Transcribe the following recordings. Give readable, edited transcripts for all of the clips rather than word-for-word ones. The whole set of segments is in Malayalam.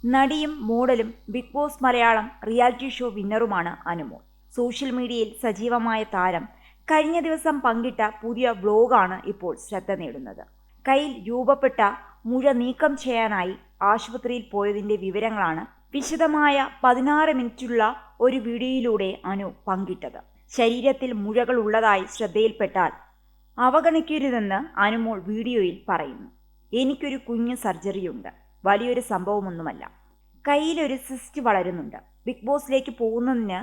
നടിയും മോഡലും big boss Malayalam reality show വിന്നറുമാണ് അനുമോൾ. സോഷ്യൽ മീഡിയയിൽ സജീവമായ താരം കഴിഞ്ഞ ദിവസം പങ്കിട്ട പുതിയ വ്ലോഗാണ് ഇപ്പോൾ ശ്രദ്ധ നേടുന്നത്. കയ്യിൽ രൂപപ്പെട്ട മുഴ നീക്കം ചെയ്യാനായി ആശുപത്രിയിൽ പോയതിൻ്റെ വിവരങ്ങളാണ് വിശദമായ 16 മിനിറ്റുള്ള ഒരു വീഡിയോയിലൂടെ അനു പങ്കിട്ടത്. ശരീരത്തിൽ മുഴകൾ ഉള്ളതായി ശ്രദ്ധയിൽപ്പെട്ടാൽ അവഗണിക്കരുതെന്ന് അനുമോൾ വീഡിയോയിൽ പറയുന്നു. എനിക്കൊരു കുഞ്ഞു സർജറിയുണ്ട്, വലിയൊരു സംഭവമൊന്നുമല്ല. കയ്യിലൊരു സിസ്റ്റ് വളരുന്നുണ്ട്. ബിഗ് ബോസിലേക്ക് പോകുന്നതിന്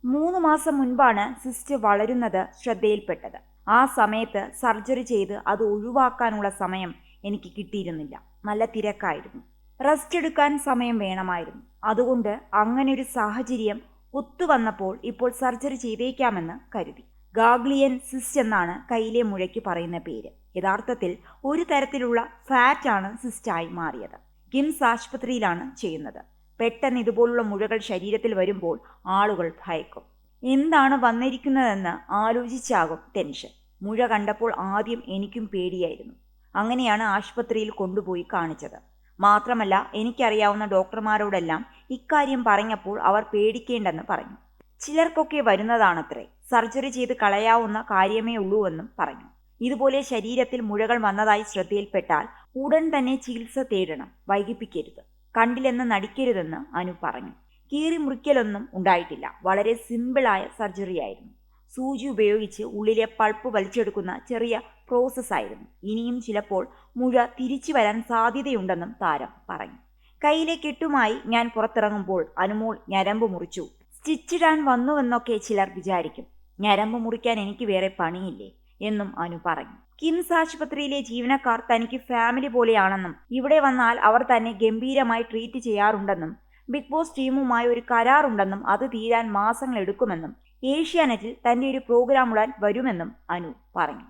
3 മാസം മുൻപാണ് സിസ്റ്റ് വളരുന്നത് ശ്രദ്ധയിൽപ്പെട്ടത്. ആ സമയത്ത് സർജറി ചെയ്ത് അത് ഒഴിവാക്കാനുള്ള സമയം എനിക്ക് കിട്ടിയിരുന്നില്ല. നല്ല തിരക്കായിരുന്നു. റെസ്റ്റ് എടുക്കാൻ സമയം വേണമായിരുന്നു. അതുകൊണ്ട് അങ്ങനെ ഒരു സാഹചര്യം ഒത്തുവന്നപ്പോൾ ഇപ്പോൾ സർജറി ചെയ്തേക്കാമെന്ന് കരുതി. ഗാഗ്ലിയൻ സിസ്റ്റ് എന്നാണ് കയ്യിലെ മുഴയ്ക്ക് പറയുന്ന പേര്. യഥാർത്ഥത്തിൽ ഒരു തരത്തിലുള്ള ഫാറ്റാണ് സിസ്റ്റായി മാറിയത്. കിംസ് ആശുപത്രിയിലാണ് ചെയ്യുന്നത്. പെട്ടെന്ന് ഇതുപോലുള്ള മുഴകൾ ശരീരത്തിൽ വരുമ്പോൾ ആളുകൾ ഭയക്കും. എന്താണ് വന്നിരിക്കുന്നതെന്ന് ആലോചിച്ചാകും ടെൻഷൻ. മുഴ കണ്ടപ്പോൾ ആദ്യം എനിക്കും പേടിയായിരുന്നു. അങ്ങനെയാണ് ആശുപത്രിയിൽ കൊണ്ടുപോയി കാണിച്ചത്. മാത്രമല്ല, എനിക്കറിയാവുന്ന ഡോക്ടർമാരോടെല്ലാം ഇക്കാര്യം പറഞ്ഞപ്പോൾ അവർ പേടിക്കേണ്ടെന്ന് പറഞ്ഞു. ചിലർക്കൊക്കെ വരുന്നതാണത്രേ, സർജറി ചെയ്ത് കളയാവുന്ന കാര്യമേ ഉള്ളൂവെന്നും പറഞ്ഞു. ഇതുപോലെ ശരീരത്തിൽ മുഴകൾ വന്നതായി ശ്രദ്ധയിൽപ്പെട്ടാൽ ഉടൻ തന്നെ ചികിത്സ തേടണം, വൈകിപ്പിക്കരുത്. കണ്ടില്ലെന്ന് നടിക്കരുതെന്ന് അനു പറഞ്ഞു. കീറി മുറിക്കലൊന്നും ഉണ്ടായിട്ടില്ല. വളരെ സിമ്പിളായ സർജറിയായിരുന്നു. സൂചി ഉപയോഗിച്ച് ഉള്ളിലെ പൾപ്പ് വലിച്ചെടുക്കുന്ന ചെറിയ പ്രോസസ്സായിരുന്നു. ഇനിയും ചിലപ്പോൾ മുഴ തിരിച്ചു വരാൻ സാധ്യതയുണ്ടെന്നും താരം പറഞ്ഞു. കയ്യിലെ കെട്ടുമായി ഞാൻ പുറത്തിറങ്ങുമ്പോൾ അനുമോൾ ഞരമ്പ് മുറിച്ചു, സ്റ്റിച്ചിടാൻ വന്നുവെന്നൊക്കെ ചിലർ വിചാരിക്കും. ഞരമ്പ് മുറിക്കാൻ എനിക്ക് വേറെ പണിയില്ലേ എന്നും അനു പറഞ്ഞു. കിംസ് ആശുപത്രിയിലെ ജീവനക്കാർ തനിക്ക് ഫാമിലി പോലെയാണെന്നും ഇവിടെ വന്നാൽ അവർ തന്നെ ഗംഭീരമായി ട്രീറ്റ് ചെയ്യാറുണ്ടെന്നും ബിഗ് ബോസ് ടീമുമായി ഒരു കരാറുണ്ടെന്നും അത് തീരാൻ മാസങ്ങൾ എടുക്കുമെന്നും ഏഷ്യാനെറ്റിൽ തന്റെ ഒരു പ്രോഗ്രാമുടാൻ വരുമെന്നും അനു പറഞ്ഞു.